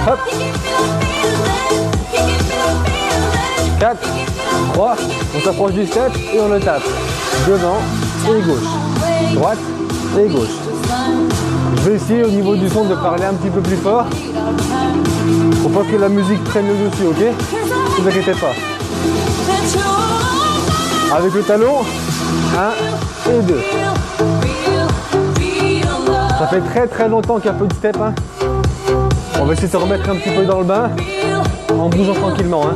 Hop. 4, 3, on s'approche du step et on le tape. Devant et gauche. Droite et gauche. Je vais essayer au niveau du son de parler un petit peu plus fort. Faut pas que la musique prenne le dessus, ok? Ne vous inquiétez pas. Avec le talon, 1 et 2. Ça fait très longtemps qu'il y a peu de step. Hein. On va essayer de se remettre un petit peu dans le bain en bougeant tranquillement. Hein.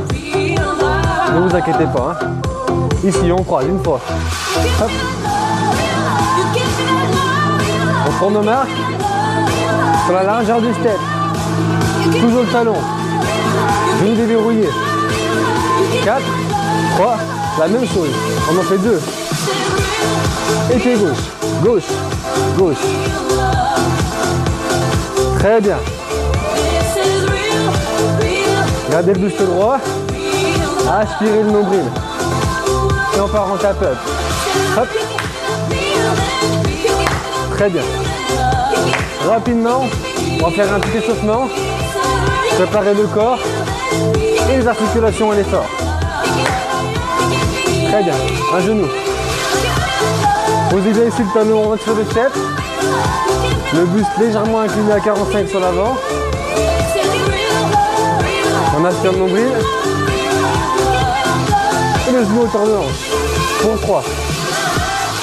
Ne vous inquiétez pas. Hein. Ici, on croise une fois. Hop. On prend nos marques sur la largeur du step. Toujours le talon. Genou déverrouillé. 4, 3, la même chose. On en fait 2. Et pied gauche. Gauche. Gauche. Très bien. Gardez le buste droit. Aspirez le nombril. Et on part en tap-up. Hop. Très bien. Rapidement, on va faire un petit échauffement. Préparer le corps et les articulations et l'effort. Très bien. Un genou. Posez bien ici le talon, on rentre sur le step. Le buste légèrement incliné à 45 sur l'avant. On aspire le nombril. Et le genou autour de hanche. Pour 3.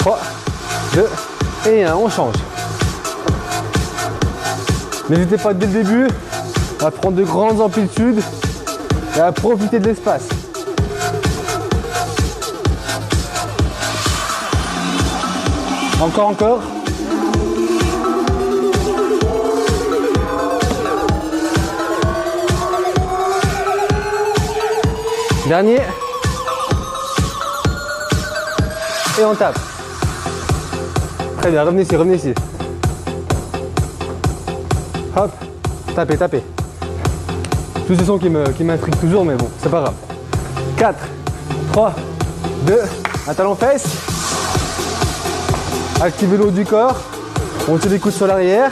3, 2 et 1. On change. N'hésitez pas dès le début à prendre de grandes amplitudes et à profiter de l'espace. Encore. Dernier. Et on tape. Très bien, revenez ici. Hop, tapez. Tous ces sons qui m'intriguent toujours, mais bon, c'est pas grave. 4, 3, 2, un talon fesse. Activez le haut du corps. On tire les coudes sur l'arrière.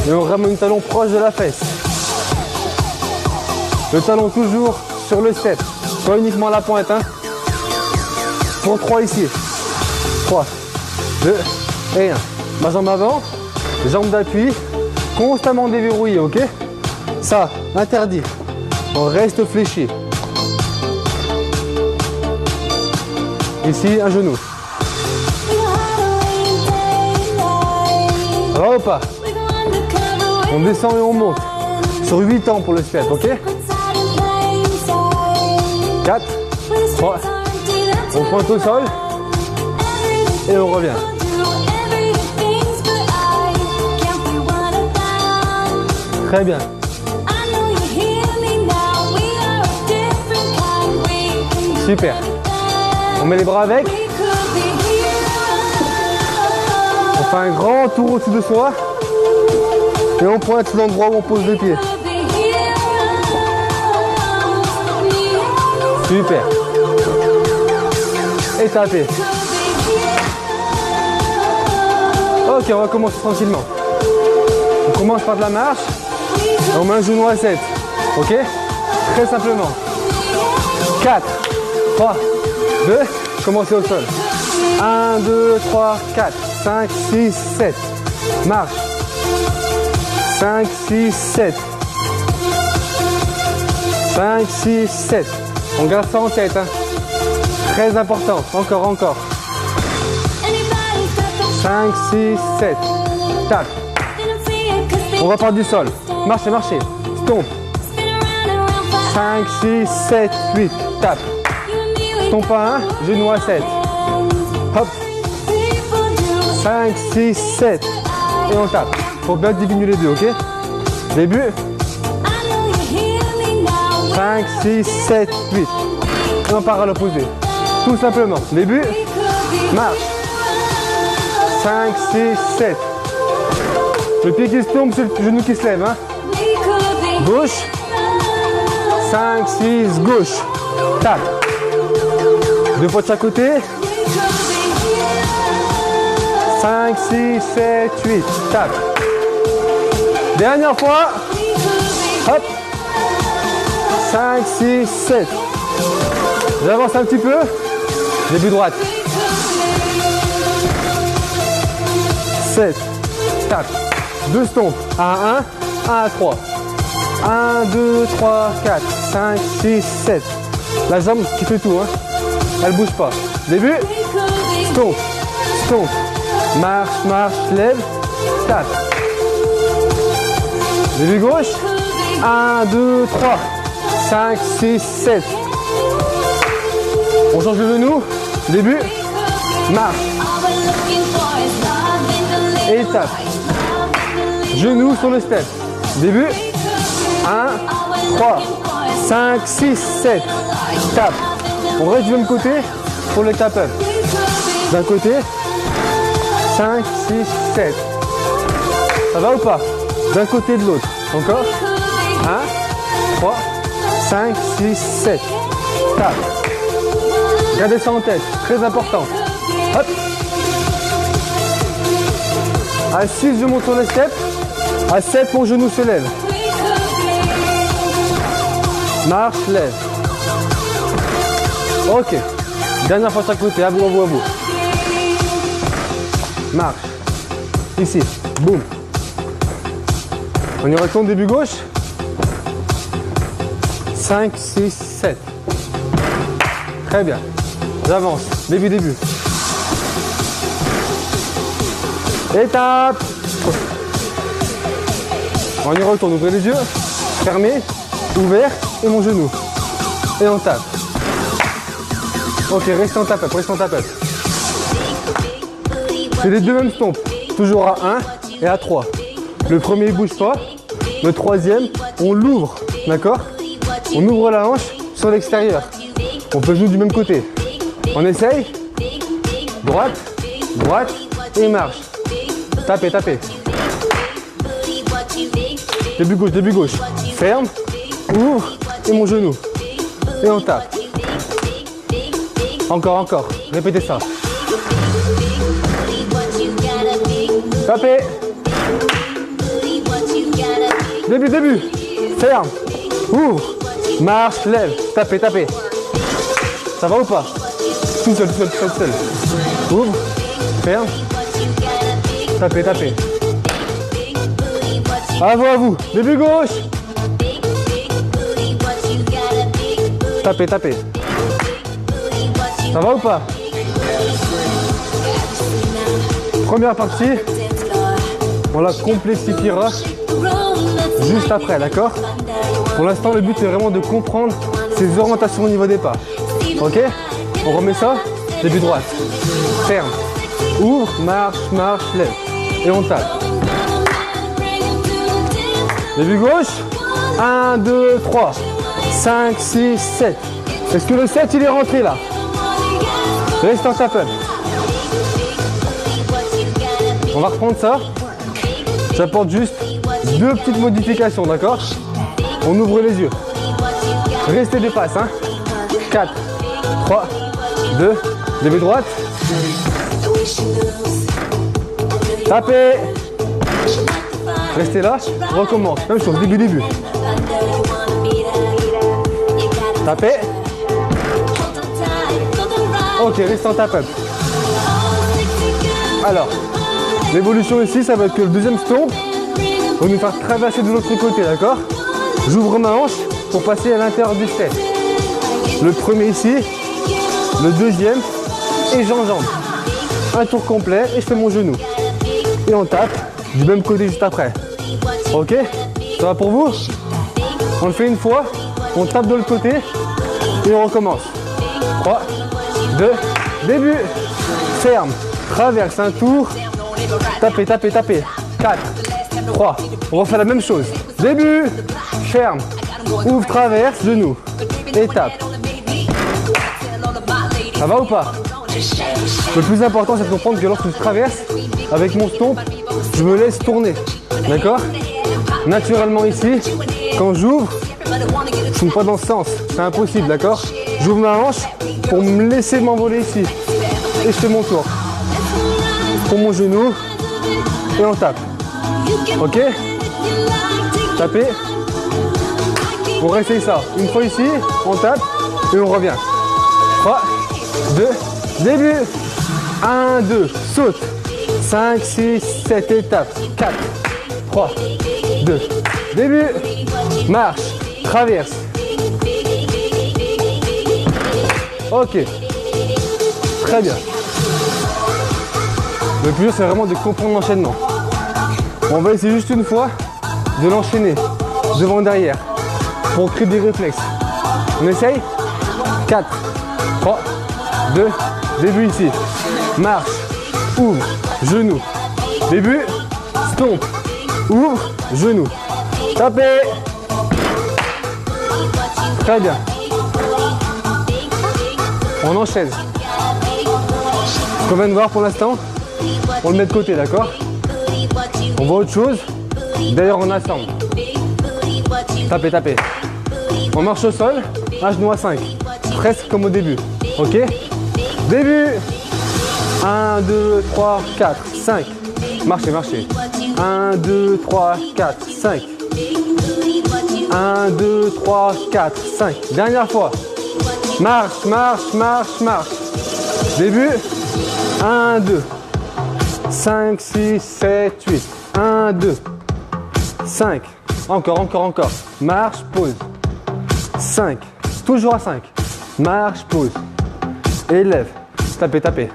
Et on ramène le talon proche de la fesse. Le talon toujours sur le step. Pas uniquement la pointe. Hein. Pour 3 ici. 3, 2 et 1. Ma jambe avant. Jambe d'appui. Constamment déverrouillé, ok? Ça, interdit. On reste fléchi. Ici, un genou. Hop. On descend et on monte. Sur 8 temps pour le step, ok? 4, 3. On pointe au sol. Et on revient. Très bien. Super. On met les bras avec. On fait un grand tour au-dessus de soi. Et on pointe l'endroit où on pose les pieds. Super. Et tapez. Ok, on va commencer tranquillement. On commence par de la marche. On met un genou à 7. Ok? Très simplement. 4, 3, 2. Commencez au sol. 1, 2, 3, 4, 5, 6, 7. Marche. 5, 6, 7. 5, 6, 7. On garde ça en tête. Hein. Très important. Encore. 5, 6, 7. Tape. On repart du sol. Marchez. Stomp. 5, 6, 7, 8. Tape. Stomp à 1. Genou à 7. Hop. 5, 6, 7. Et on tape. Faut bien diminuer les deux, ok? Début. 5, 6, 7, 8. Et on part à l'opposé. Tout simplement. Début. Marche. 5, 6, 7. Le pied qui se tombe, c'est le genou qui se lève. Hein. Gauche. 5, 6, gauche. Tape. 2 fois de chaque côté. 5, 6, 7, 8. Tape. Dernière fois. Hop. 5, 6, 7. J'avance un petit peu. Début droite. 7. 4. 2 stompes. 1 à 1. 1 à 3. 1, 2, 3, 4, 5, 6, 7. La jambe qui fait tout, hein. Elle bouge pas. Début. Stomp. Stomp. Marche, marche, lève. 4. Début gauche. 1, 2, 3, 5, 6, 7. On change le genou. Début. Marche. Et tape. Genou sur le step. Début. 1, 3, 5, 6, 7. Tape. On reste du même côté pour le tap-up. D'un côté. 5, 6, 7. Ça va ou pas? D'un côté et de l'autre. Encore. 1, 3, 5, 6, 7. Tape. Gardez ça en tête. Très important. Hop. À 6, je monte sur le step. À 7, mon genou se lève. Marche, lève. Ok. Dernière fois de chaque côté. À vous, à vous, à vous. Marche. Ici. Boum. On y retourne, début gauche. 5, 6, 7. Très bien. J'avance. Début, début. Étape. On y retourne. Ouvrez les yeux. Fermez. Ouvert. Et mon genou. Et on tape. Ok, restez en tape-up, restez en tape-up. C'est les deux mêmes stompes. Toujours à 1 et à 3. Le premier, il bouge pas. Le troisième, on l'ouvre. D'accord? On ouvre la hanche sur l'extérieur. On peut jouer du même côté. On essaye. Droite, droite et marche. Tapez, tapez. Début gauche, début gauche. Ferme, ouvre et mon genou. Et on tape. Encore, encore. Répétez ça. Tapez. Début, début. Ferme. Ouvre. Marche, lève. Tapez, tapez. Ça va ou pas? Tout seul, tout seul, tout seul, tout seul. Ouvre. Ferme. Tapez, tapez. À vous, à vous. Début gauche. Tapez, tapez. Ça va ou pas? Première partie, on la complexifiera juste après, d'accord? Pour l'instant, le but c'est vraiment de comprendre ces orientations au niveau des pas. Ok? On remet ça, début droite. Ferme. Ouvre, marche, marche, lève. Et on tape. Début gauche. 1, 2, 3, 5, 6, 7. Est-ce que le 7 il est rentré là? Reste en tape-up. On va reprendre ça. J'apporte juste deux petites modifications, d'accord? On ouvre les yeux. Restez des passes, hein? 4, 3, 2, début droite. Tapez. Restez là. On recommence. Même chose, début, début. Tapez. Ok, restez en tape-up. Alors, l'évolution ici, ça va être que le deuxième stomp va nous faire traverser de l'autre côté, d'accord? J'ouvre ma hanche pour passer à l'intérieur du step. Le premier ici, le deuxième, et j'enjambe. Un tour complet et je fais mon genou. Et on tape du même côté juste après. Ok? Ça va pour vous? On le fait une fois, on tape de l'autre côté et on recommence. 3, 2, début. Ferme, traverse un tour. Tapez, tapez, tapez. 4, 3, on refait la même chose. Début, ferme, ouvre, traverse, genou. Et tape. Ça va ou pas? Le plus important, c'est de comprendre que lorsque je traverse, avec mon stomp, je me laisse tourner. D'accord? Naturellement ici, quand j'ouvre, je ne suis pas dans ce sens. C'est impossible, d'accord? J'ouvre ma hanche pour me laisser m'envoler ici. Et je fais mon tour. Pour mon genou. Et on tape. Ok? Tapez. On réessaye ça. Une fois ici, on tape et on revient. 3, 2, début. 1, 2, saute. 5, 6, 7, étape. 4, 3, 2, début. Marche, traverse. Ok. Très bien. Le plus dur, c'est vraiment de comprendre l'enchaînement. On va essayer juste une fois de l'enchaîner devant derrière pour créer des réflexes. On essaye. 4, 3, 2, début ici. Marche, ouvre, genou. Début, stomp, ouvre, genou. Tapez. Très bien. On enchaîne. Ce qu'on vient de voir pour l'instant, on le met de côté, d'accord? On voit autre chose. D'ailleurs, on assemble. Tapez, tapez. On marche au sol, un genou à 5. Presque comme au début. Ok? Début. 1, 2, 3, 4, 5. Marchez, marchez. 1, 2, 3, 4, 5. 1, 2, 3, 4, 5. Dernière fois. Marche, marche, marche, marche. Début. 1, 2. 5, 6, 7, 8. 1, 2. 5. Encore, encore, encore. Marche, pause. 5. Toujours à 5. Marche, pause. Élève. Tapez, tapez.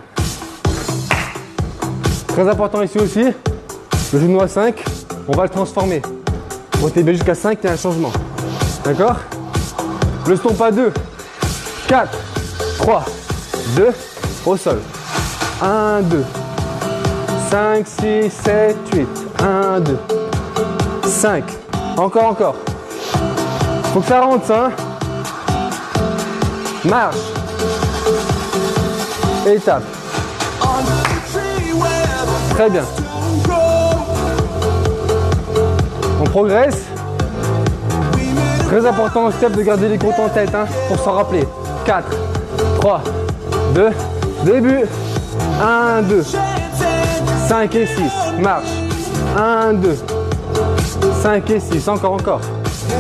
Très important ici aussi. Le genou à 5. On va le transformer. Au TB jusqu'à 5, il y a un changement. D'accord? Le stomp à 2. 4. 3. 2. Au sol. 1, 2. 5, 6, 7, 8. 1, 2. 5. Encore, encore. Faut que ça rentre, ça. Hein? Marche. Étape. Très bien. On progresse. Très important au step de garder les comptes en tête, hein, pour s'en rappeler. 4, 3, 2, début. 1, 2. 5 et 6. Marche. 1, 2. 5 et 6. Encore, encore.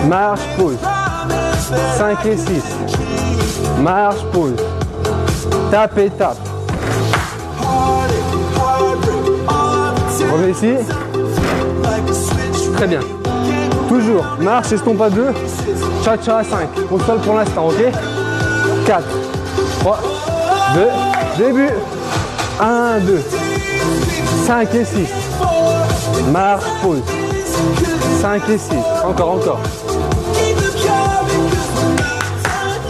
Marche, pause. 5 et 6. Marche, pause. Tape et tape. Revenez ici. Très bien. Toujours. Marche et stomp à 2. Cha-cha à 5. Au sol pour l'instant, ok? 4, 3, 2, début. 1, 2. 5 et 6. Marche, pause. 5 et 6. Encore, encore.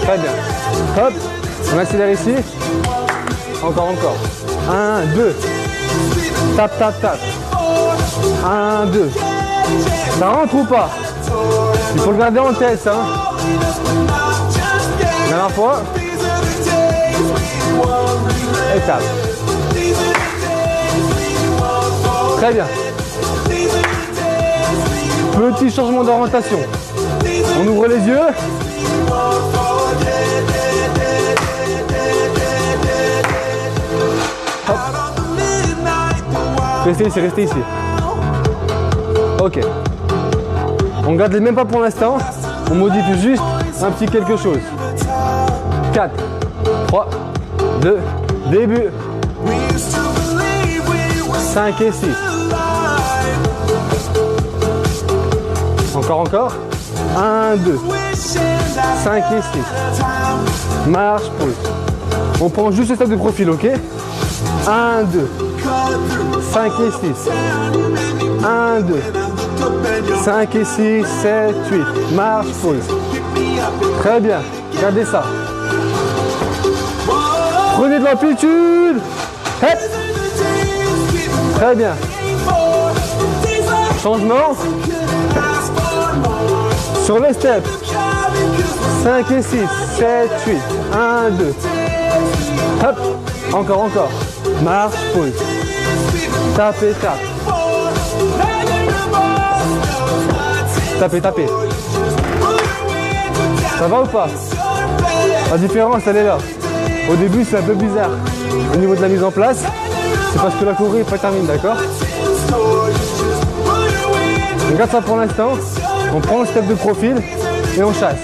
Très bien. Hop. On accélère ici. Encore, encore. 1, 2. Tape, tape, tape. 1, 2. Ça rentre ou pas? Il faut le garder en tête, ça. Dernière fois. Étape. Très bien. Petit changement d'orientation. On ouvre les yeux. Hop. Restez ici, restez ici. Ok. On garde les mêmes pas pour l'instant. On modifie juste un petit quelque chose. 4, 3, 2, début. 5 et 6. Encore, encore. 1, 2. 5 et 6. Marche, pause. On prend juste le step de profil, ok? 1, 2. 5 et 6. 1, 2. 5 et 6, 7, 8. Marche, pause. Très bien. Regardez ça. Prenez de l'amplitude. Hop. Très bien. Changement. Sur les steps. 5 et 6, 7, 8. 1, 2. Hop. Encore, encore. Marche, pause. Tapez, tape. Tapez, tapez. Ça va ou pas? La différence, elle est là. Au début, c'est un peu bizarre. Au niveau de la mise en place, c'est parce que la choré n'est pas terminée, d'accord? On garde ça pour l'instant. On prend le step de profil et on chasse.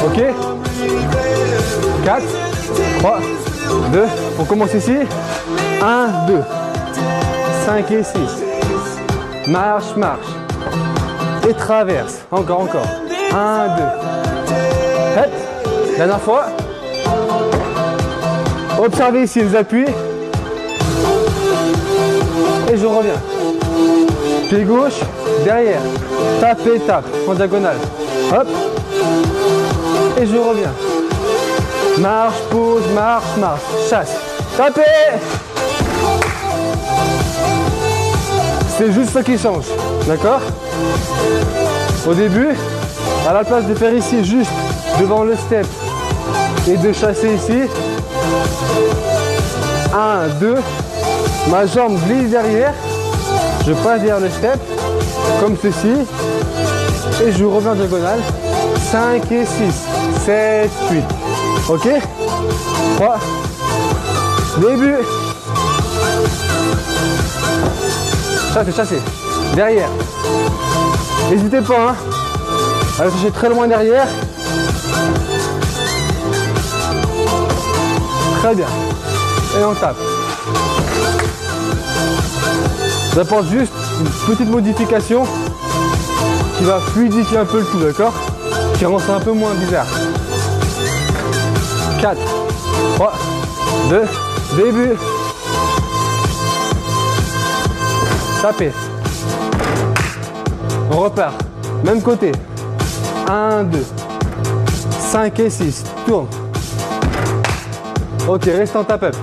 Ok? 4, 3, 2, on commence ici. 1, 2, 5 et 6. Marche, marche. Et traverse. Encore, encore. 1, 2. Hop. Dernière fois. Observez ici les appuis. Et je reviens. Pied gauche, derrière. Tape et tape en diagonale. Hop. Et je reviens. Marche, pause, marche, marche. Chasse. Tapez. C'est juste ça qui change. D'accord? Au début, à la place de faire ici juste devant le step et de chasser ici. 1, 2. Ma jambe glisse derrière. Je passe derrière le step, comme ceci. Et je reviens en diagonale. 5 et 6, 7, 8. Ok? 3. Début. Chassez, chassez. Derrière. N'hésitez pas, hein, à aller chercher très loin derrière. Très bien. Et on tape. J'apporte juste une petite modification qui va fluidifier un peu le tout, d'accord? Qui rend ça un peu moins bizarre. 4, 3, 2, début. Tapez. On repart. Même côté. 1, 2, 5 et 6. Tourne. Ok, reste en tape-up.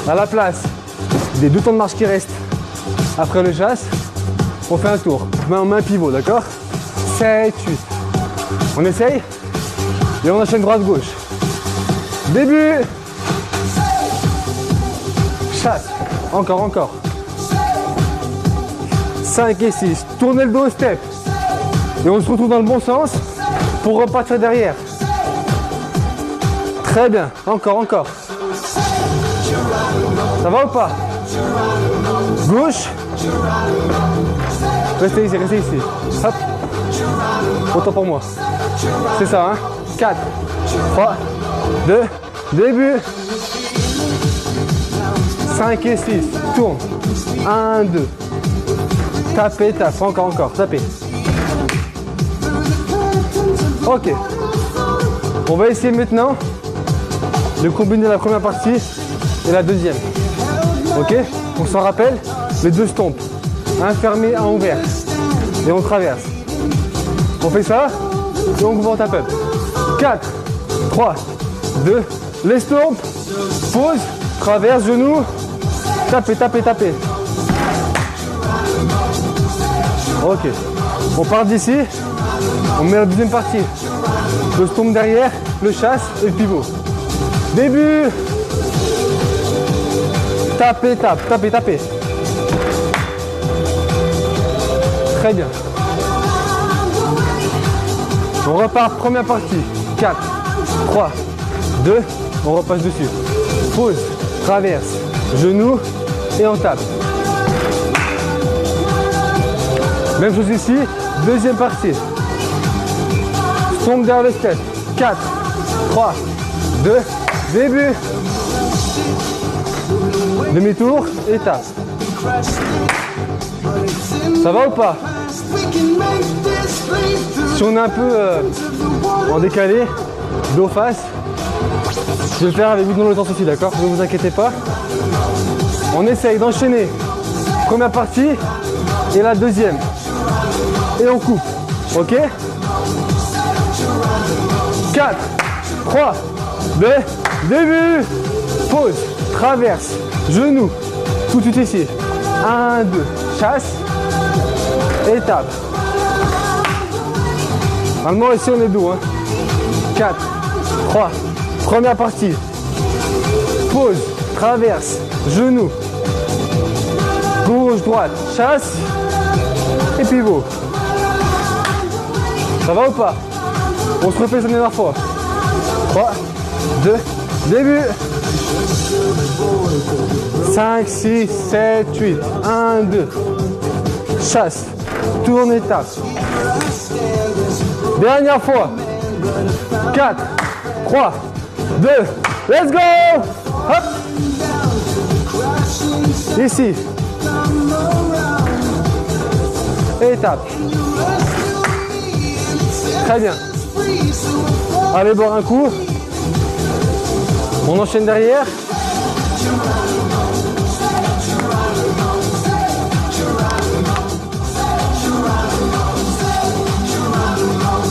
À la place des 2 temps de marche qui restent après le chasse, on fait un tour. Main pivot, d'accord? 7, 8. On essaye et on enchaîne droite-gauche. Début. Chasse. Encore, encore. 5 et 6. Tournez le dos au step. Et on se retrouve dans le bon sens pour repartir derrière. Très bien. Encore, encore. Ça va ou pas? Gauche. Restez ici, restez ici. Hop. Autant pour moi. C'est ça, hein? 4, 3, 2, début. 5 et 6. Tourne. 1, 2. Tapez, tape. Encore, encore. Tapez. Ok. On va essayer maintenant de combiner la première partie et la deuxième. Ok? On s'en rappelle, les 2 stompes. Un fermé, un ouvert. Et on traverse. On fait ça et on va en tape-up. 4, 3, 2, les stompes. Pause, traverse, genou. Tapez, tapez, tapez. Ok. On part d'ici. On met la deuxième partie. Le stomp derrière, le chasse et le pivot. Début. Tapez, tape, tapez, tapez. Très bien. On repart, première partie. 4, 3, 2, on repasse dessus. Pause, traverse, genou et on tape. Même chose ici, deuxième partie. Tombe derrière le step. 4, 3, 2, début. Demi-tour et tape. Ça va ou pas? Si on est un peu en décalé, dos face, je vais le faire avec vous dans le temps aussi, d'accord? Ne vous inquiétez pas. On essaye d'enchaîner première partie et la deuxième. Et on coupe. Ok? 4, 3, 2, début. Pause, traverse, genou. Tout de suite ici. 1, 2, chasse. Et tape. Normalement ici on est doux. 4, 3, première partie. Pause, traverse, genou. Gauche, droite, chasse. Et pivot. Ça va ou pas? On se refait ça une dernière fois. 3, 2, début. 5, 6, 7, 8. 1, 2. Chasse. Tourne et tape. Dernière fois. 4, 3, 2, let's go. Hop. Ici. Et tape. Très bien. Allez boire un coup. On enchaîne derrière.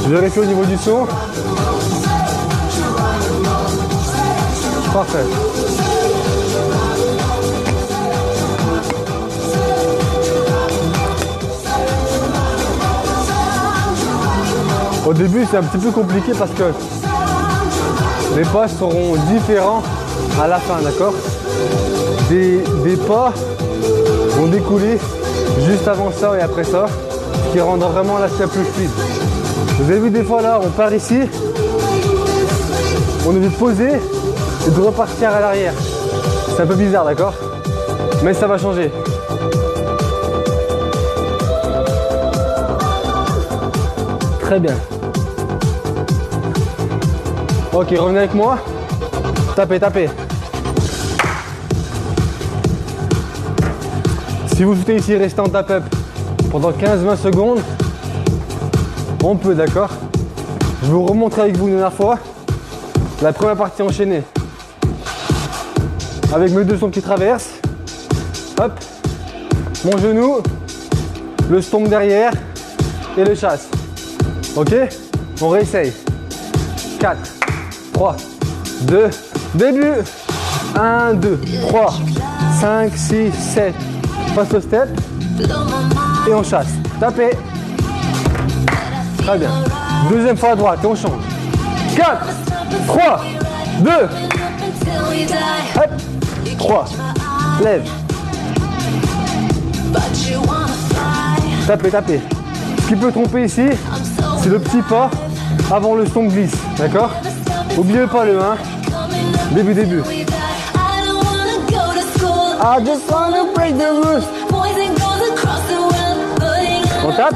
Je vérifie au niveau du son. Parfait. Au début, c'est un petit peu compliqué parce que les pas seront différents à la fin, d'accord? Des pas vont découler juste avant ça et après ça, ce qui rendra vraiment l'aspect plus fluide. Vous avez vu des fois là, on part ici, on est de poser et de repartir à l'arrière. C'est un peu bizarre, d'accord? Mais ça va changer. Très bien. Ok, revenez avec moi. Tapez, tapez. Si vous souhaitez ici rester en tap-up pendant 15-20 secondes, on peut, d'accord? Je vais vous remontrer avec vous une dernière fois la première partie enchaînée. Avec mes deux stomps qui traversent. Hop. Mon genou, le stomp derrière et le chasse. Ok? On réessaye. 4, 3, 2, début. 1, 2, 3, 5, 6, 7. Passe au step. Et on chasse. Tapez. Très bien. Deuxième fois à droite et on change. 4, 3, 2. Hop. 3. Lève. Tapez, tapez. Ce qui peut tromper ici, c'est le petit pas avant le stomp glisse. D'accord? N'oubliez pas le 1. Début, début. I just wanna break the rules. On tape.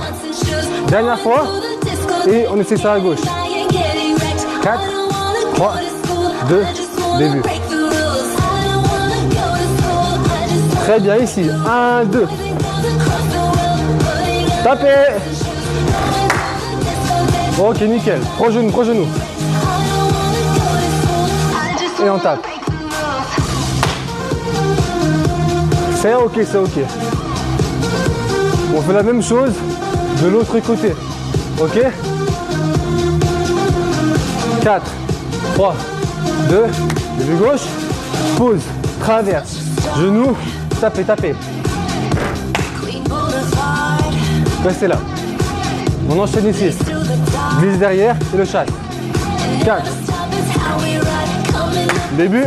Dernière fois. Et on essaie ça à gauche. 4, 3, 2, début. Très bien ici. 1, 2. Tapez. Ok, nickel. Pro genou, pro genou. Et on tape. C'est ok, c'est ok. On fait la même chose de l'autre côté. Ok? 4, 3, 2, début gauche, pause, traverse, genou, tapez, tapez. Restez là. On enchaîne ici. Glisse derrière et le chasse. 4. Début.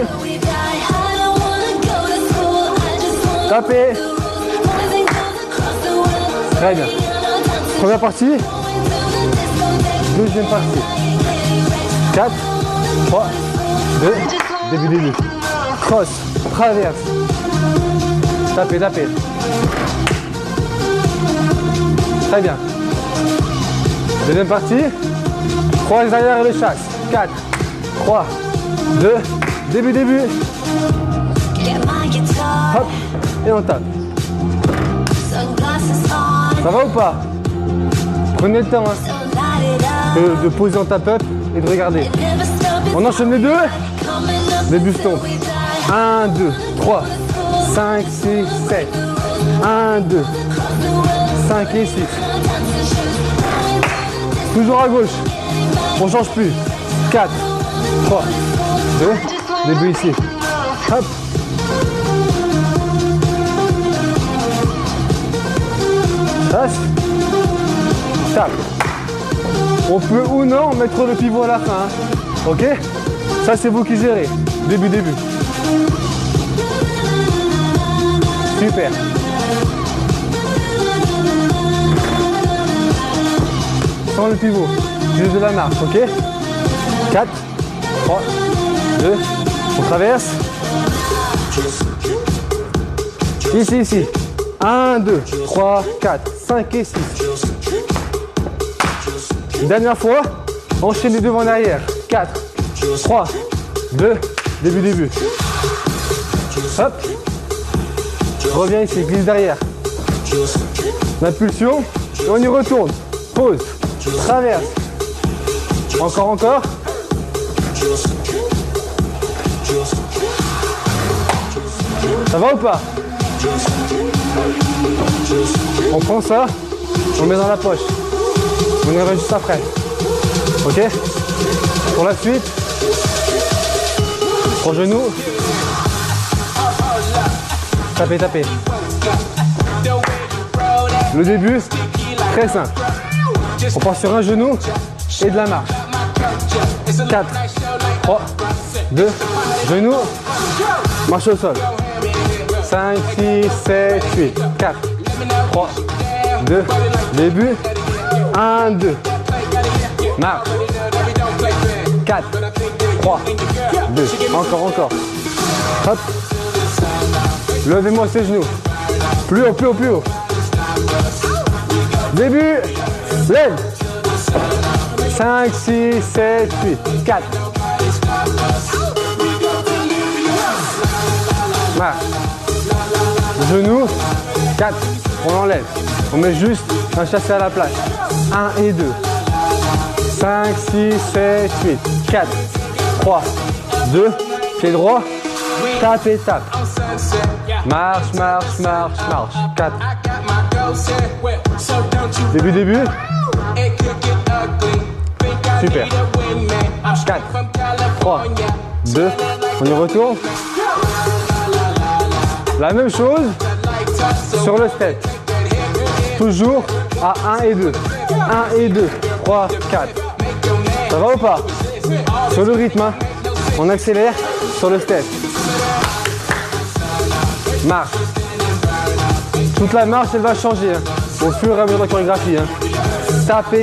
Tapez. Très bien. Première partie. Deuxième partie. 4, 3, 2, début, début. Cross, traverse. Tapez, tapez. Très bien. Deuxième partie. Croise derrière et le chasse. 4, 3, 2, début, début. Hop, et on tape. Ça va ou pas? Prenez le temps de poser en tap-up et de regarder. On enchaîne les deux. Début stomp. 1, 2, 3, 5, 6, 7. 1, 2, 5 et 6. Toujours à gauche. On change plus. 4, 3, 2. Début ici. Hop. Chasse. Tape. On peut ou non mettre le pivot à la fin. Hein. Ok? Ça, c'est vous qui gérez. Début, début. Super. Sans le pivot. Juste de la marche. Ok? 4, 3, 2. On traverse. Ici, ici. 1, 2, 3, 4, 5 et 6. Dernière fois, enchaînez devant en arrière. 4, 3, 2, début. Hop. Reviens ici, glisse derrière. L'impulsion, et on y retourne. Pause, traverse. Encore. Ça va ou pas? On prend ça, on met dans la poche. On y revient juste après. Ok? Pour la suite, 3 genoux. Tapez. Le début, très simple. On part sur un genou et de la marche. 4, 3, 2, genou, marche au sol. 5, 6, 7, 8, 4, 3, 2, début, 1, 2, marche, 4, 3, 2, encore. Hop, levez-moi ces genoux, plus haut. Début, lève. 5, 6, 7, 8, 4. Marche. Genou, 4. On enlève. On met juste un chassé à la place. 1 et 2. 5, 6, 7, 8, 4, 3, 2. Pied droit. Tape et tape. Marche. 4. Début. Super. 4, 3, 2, on y retourne. La même chose sur le step. Toujours à 1 et 2. 1 et 2, 3, 4. Ça va ou pas? Sur le rythme, hein. On accélère sur le step. Marche. Toute la marche, elle va changer hein, au fur et à mesure de la chorégraphie. Hein. Tape.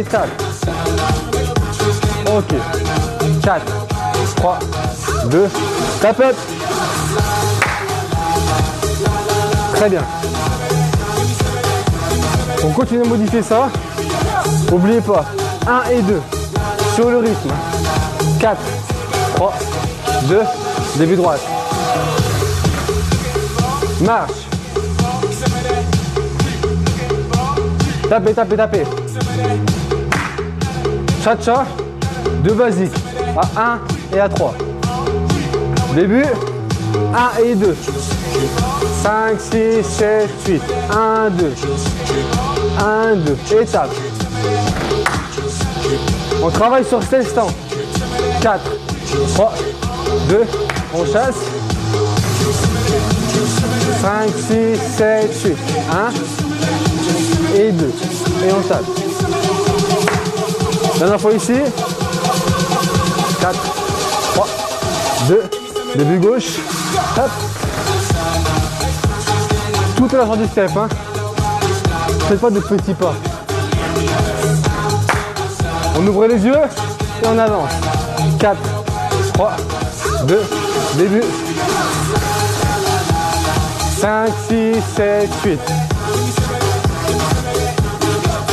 Ok. 4, 3, 2, tape up. Très bien. On continue à modifier ça. N'oubliez pas, 1 et 2 sur le rythme. 4, 3, 2, début droite. Marche. Tapez. Cha-cha. 2 basiques. À 1 et à 3. Début. 1 et 2. 5, 6, 7, 8. 1, 2. 1, 2. Étape. On travaille sur cet instant. 4, 3, 2. On chasse. 5, 6, 7, 8. 1 et 2. Et on tape. Dernière fois ici. 4, 3, 2. Début gauche. Hop. Tout est l'argent du step. Hein. Faites pas de petits pas. On ouvre les yeux et on avance. 4, 3, 2, début. 5, 6, 7, 8.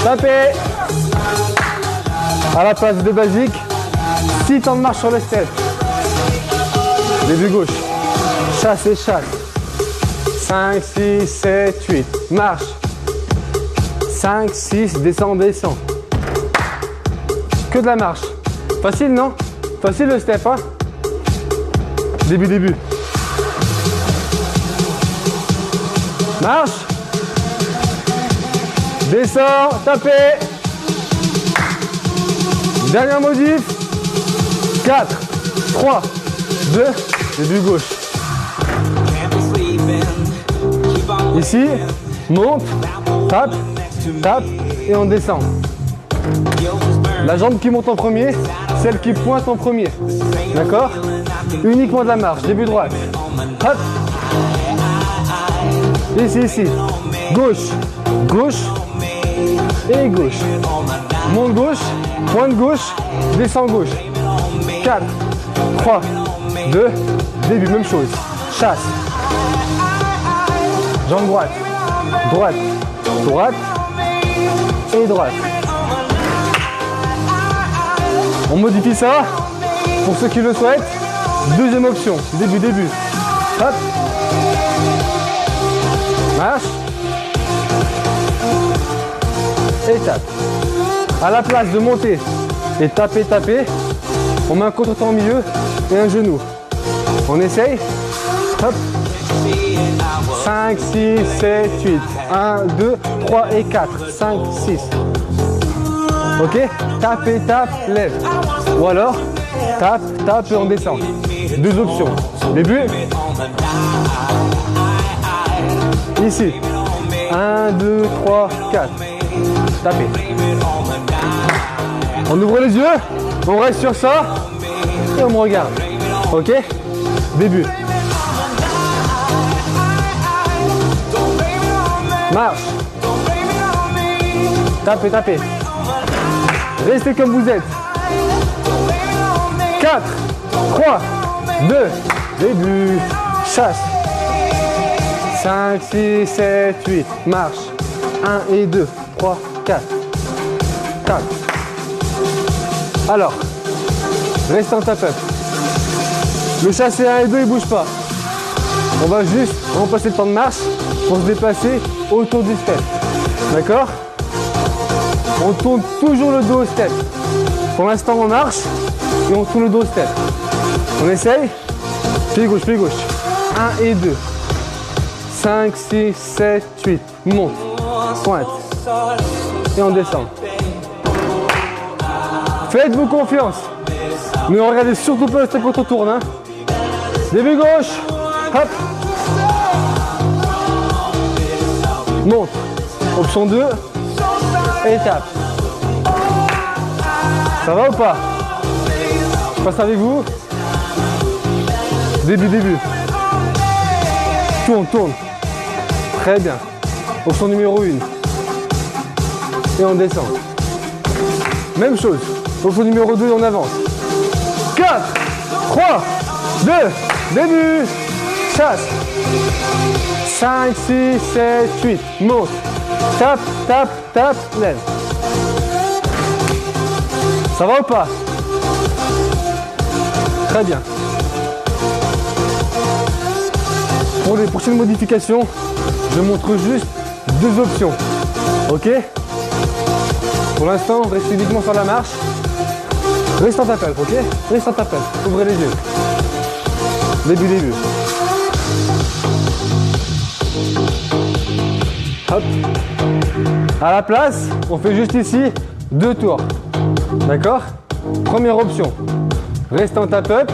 Tapez. À la place de basique. 6 temps de marche sur le step. Début gauche. Chasse et chasse. 5, 6, 7, 8. Marche. 5, 6, descend. Que de la marche. Facile, non? Facile le step, hein? Début. Marche. Descends, tapez. Dernière modif. 4, 3, 2, début gauche. Ici, monte, tape et on descend. La jambe qui monte en premier, celle qui pointe en premier. D'accord? Uniquement de la marche, début droite. Hop. Ici. Gauche et gauche. Monte gauche, pointe gauche, descend gauche. 4, 3, 2, début, même chose. Chasse. Jambe droite et droite. On modifie ça. Pour ceux qui le souhaitent, deuxième option, début. Hop. Marche. Et tape. À la place de monter et taper, on met un contre-temps au milieu et un genou. On essaye. Hop. 5, 6, 7, 8. 1, 2, 3 et 4. 5, 6. Ok? Tape et tape, lève. Ou alors, tape et on descend. Deux options. Début. Ici. 1, 2, 3, 4. Tapez. On ouvre les yeux. On reste sur ça. Et on me regarde. Ok? Début. Marche. Tapez. Restez comme vous êtes. 4, 3, 2, début. Chasse. 5, 6, 7, 8. Marche. 1 et 2, 3, 4. Tape. Alors, reste en tape-up. Le chassé 1 et 2, il ne bouge pas. On va juste remplacer le temps de marche pour se déplacer autour du step. D'accord? On tourne toujours le dos au step. Pour l'instant, on marche et on tourne le dos au step. On essaye. Pied gauche. 1 et 2. 5, 6, 7, 8. Monte. Pointe. Et on descend. Faites-vous confiance. Ne regardez surtout pas le step quand on tourne. Hein. Début gauche. Hop. Monte. Option 2. Et tape. Ça va ou pas? Je passe avec vous. Début. Tourne. Très bien. Option numéro 1. Et on descend. Même chose. Option numéro 2, on avance. 4, 3, 2, début. Chasse. 5, 6, 7, 8. Monte. Tape, lève. Ça va ou pas? Très bien. Pour les prochaines modifications, je montre juste deux options. Ok? Pour l'instant, reste uniquement sur la marche. Reste en tape-up, ok? Reste en tape-up. Ouvrez les yeux. Début. Hop. À la place, on fait juste ici 2 tours. D'accord? Première option, reste en tape-up.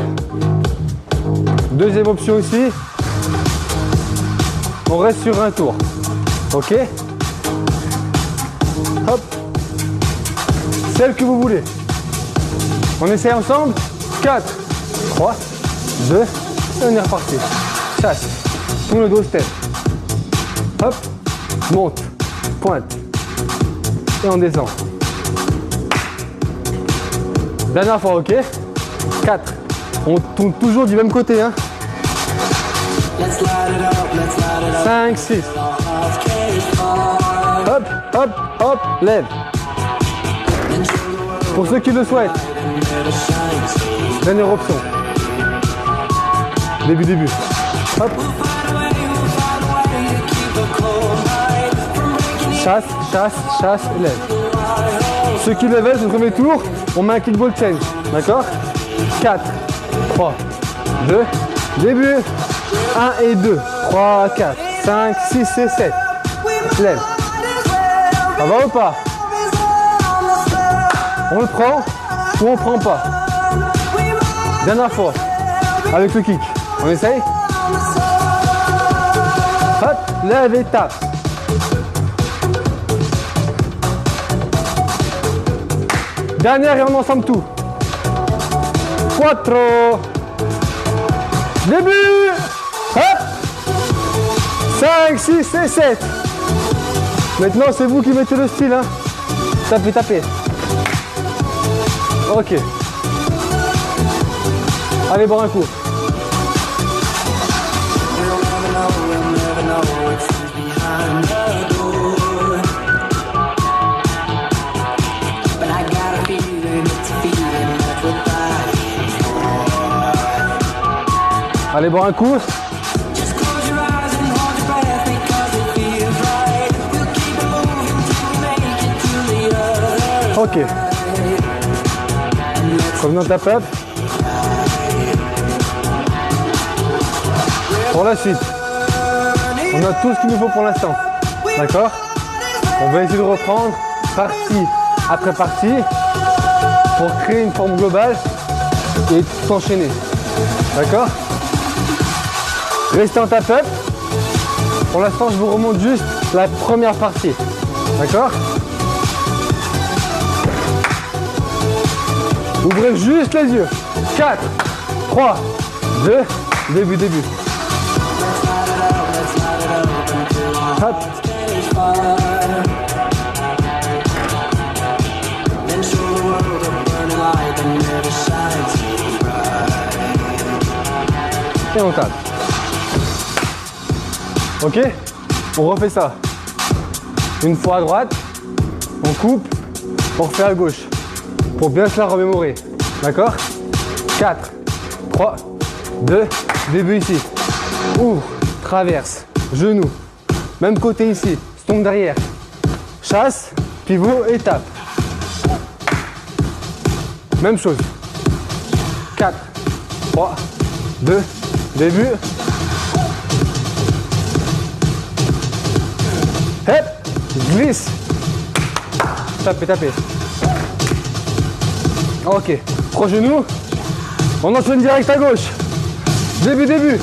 Deuxième option aussi, on reste sur un tour. Ok? Hop. Celle que vous voulez. On essaie ensemble. 4, 3, 2, et on est reparti. Chasse. Tourne le dos step. Hop. Monte. Pointe. Et on descend. Dernière fois, ok? 4. On tourne toujours du même côté. Hein? 5, 6. Hop, lève. Pour ceux qui le souhaitent. Dernière option. Début. Hop. Chasse, lève. Ceux qui level, c'est le premier tour, on met un kickball change. D'accord? 4, 3, 2, début. 1 et 2, 3, 4, 5, 6 et 7. Lève. Ça va ou pas? On le prend ou on prend pas? Dernière fois. Avec le kick. On essaye? Hop, lève et tape. Dernière et on ensemble tout. 4. Début. Hop. 5, 6 et 7. Maintenant, c'est vous qui mettez le style. Hein. Tapez. Ok. Allez boire un coup. Allez boire un coup. Ok. Revenons au tap-up. Pour la suite, on a tout ce qu'il nous faut pour l'instant. D'accord? On va essayer de reprendre partie après partie pour créer une forme globale et tout enchaîner. D'accord? Restez en tap-up. Pour l'instant, je vous remonte juste la première partie. D'accord? Ouvrez juste les yeux. 4, 3, 2, début. Hop. Et on tape. Ok? On refait ça. Une fois à droite, on coupe, on refait à gauche. Pour bien se la remémorer. D'accord? 4, 3, 2, début ici. Ouvre, traverse, genou. Même côté ici, stompe derrière. Chasse, pivot et tape. Même chose. 4, 3, 2, début. Hop, glisse. Tapez. Ok, 3 genoux. On enchaîne direct à gauche. Début.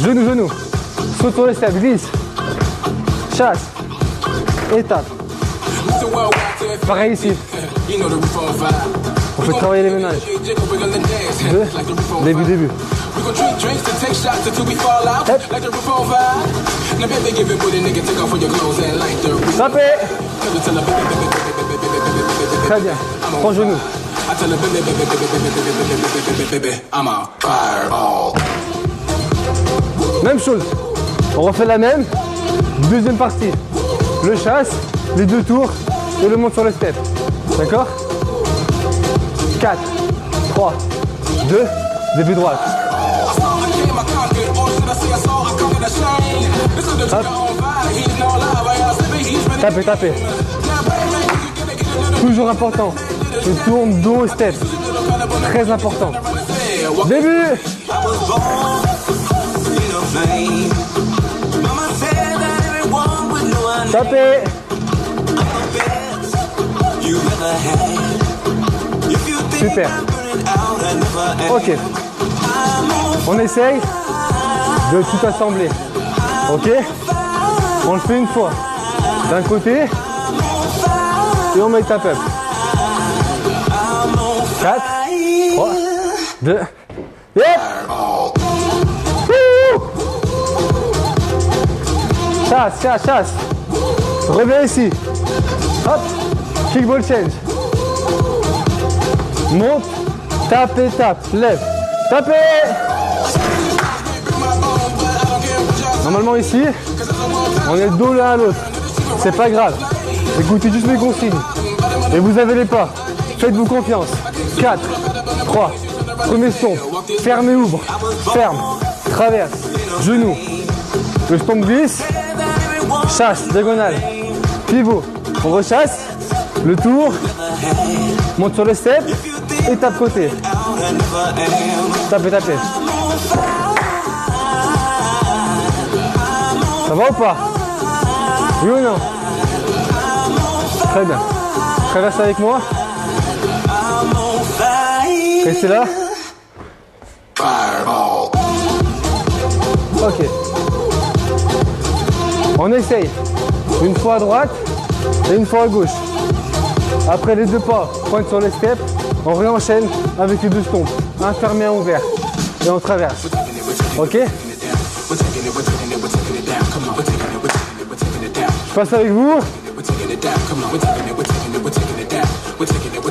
Genou. Saute sur les steps, glisse. Chasse. Étape. Pareil ici. On fait travailler les ménages. 2, début. Hop. Tapez. Très bien. 3 genoux. Même chose. On refait la même. Deuxième partie. Le chasse, les 2 tours et le monte sur le step. D'accord? 4, 3, 2, début droite. Hop. Tapez. Toujours important. Je tourne dos au step. Très important. Début. Tapez. Super. Ok. On essaye de tout assembler. Ok? On le fait une fois. D'un côté. Et on met le tap-up. 4, 3, 2, et chasse. Reviens ici. Hop. Kickball change. Monte. Tape. Lève. Tapez. Normalement ici, on est dos l'un à l'autre. C'est pas grave. Écoutez juste mes consignes. Et vous avez les pas. Faites-vous confiance. 4, 3, premier stomp. Ferme et ouvre. Ferme. Traverse. Genou. Le stomp glisse. Chasse. Diagonale. Pivot. On rechasse. Le tour. Monte sur le step. Et tape côté. Tapez. Ça va ou pas? Oui ou non? Très bien. Traverse avec moi. Restez là. Ok. On essaye. Une fois à droite et une fois à gauche. Après les 2 pas, pointe sur les steps, on réenchaîne avec les 2 stompes. Un fermé, un ouvert. Et on traverse. Ok? Je passe avec vous.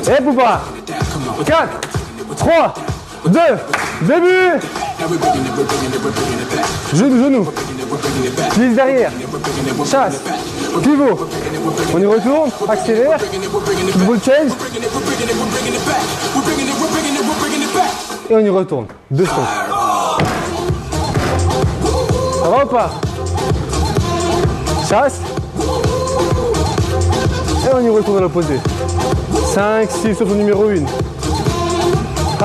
Et Poupa. 4, 3, 2, début. Genou. Glisse derrière. Chasse. Pivot. On y retourne. Accélère. Kickball change. Et on y retourne. 2 secondes. Ça va ou pas? Chasse. Et on y retourne à l'opposé. 5, 6 sur ton numéro 1.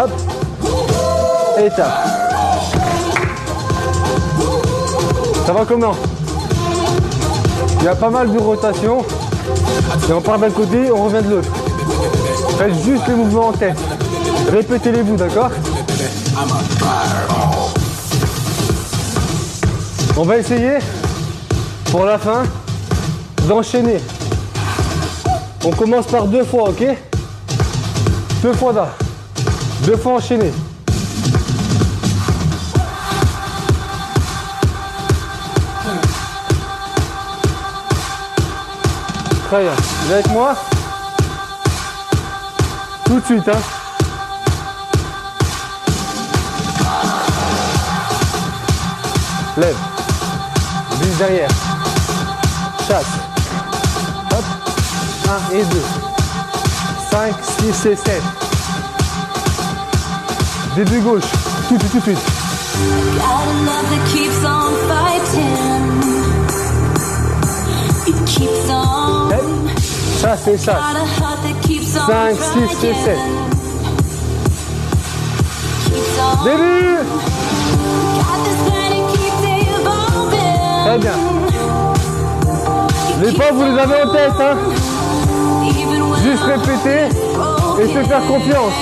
Hop. Et tape. Ça va comment? Il y a pas mal de rotations. Et on part d'un côté, on revient de l'autre. Faites juste les mouvements en tête. Répétez-les-vous, d'accord? On va essayer, pour la fin, d'enchaîner. On commence par 2 fois, ok? 2 fois là. 2 fois enchaîné. Très bien. Vous êtes avec moi? Tout de suite, hein? Lève. Vise derrière. Chasse. Hop. 1 et 2. 5, 6 et 7. Début gauche. Tout de suite. Chasse et chasse. 5, 6 et 7. Début. Très bien. Les pas, vous les avez en tête, hein. Juste répéter et se faire confiance.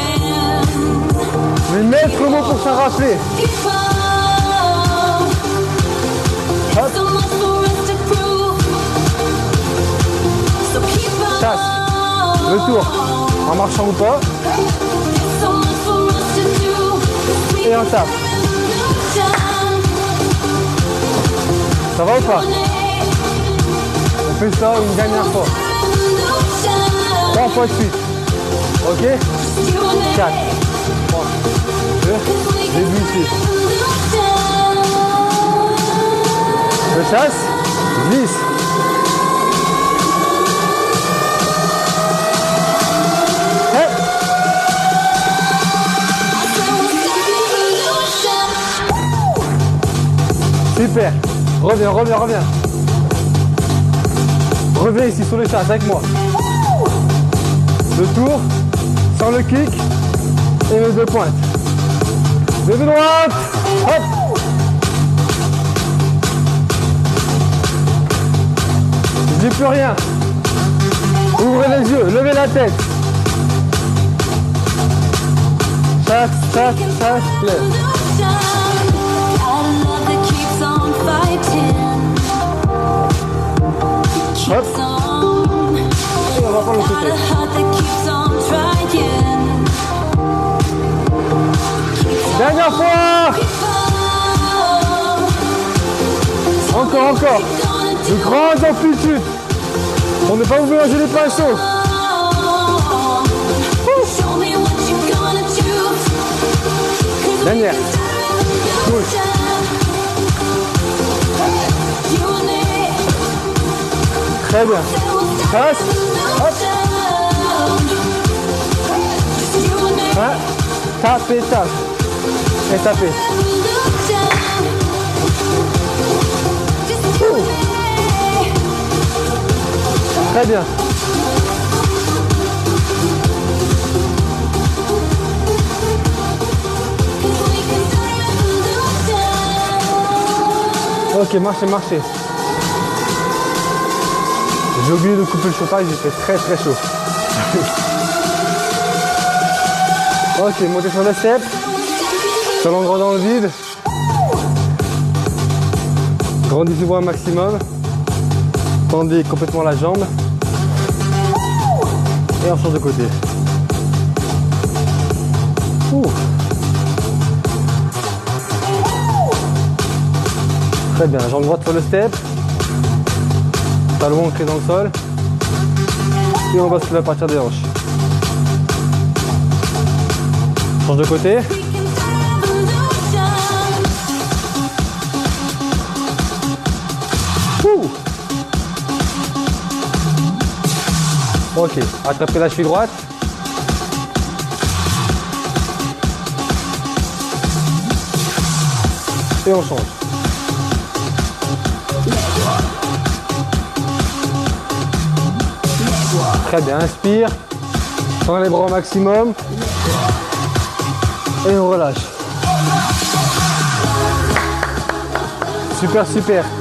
Mais mettre le mot pour s'en rappeler. Hop. Chasse. Le tour. En marchant ou pas. Et on tape. Ça va ou pas? On fait ça une dernière fois. 3 fois de suite. Ok? 4. 3. 2. Début ici. Je chasse. 10. Super. Reviens. Reviens ici sur le chasse avec moi. Le tour, sans le kick et les 2 pointes. Début droite. Hop. Je dis plus rien. Ouvrez les yeux, levez la tête. Chasse, lève. Hop. Et on va prendre le côté. Dernière fois. Encore. De grandes amplitudes. On ne va pas vous mélanger les pinceaux. Dernière. Gauche. Très bien. Passe. Hop. Tape. Et tapez. Très bien. Ok, marchez. J'ai oublié de couper le chauffage, il fait très chaud. Ok, montez sur le step. Talon droit dans le vide. Grandissez-vous un maximum. Tendez complètement la jambe. Et on change de côté. Très bien, jambe droite sur le step. Talon ancré dans le sol. Et on bascule à partir des hanches. Change de côté. Ok, attrapez la cheville droite. Et on change. Très bien, inspire. Tends les bras au maximum. Et on relâche. Super, super.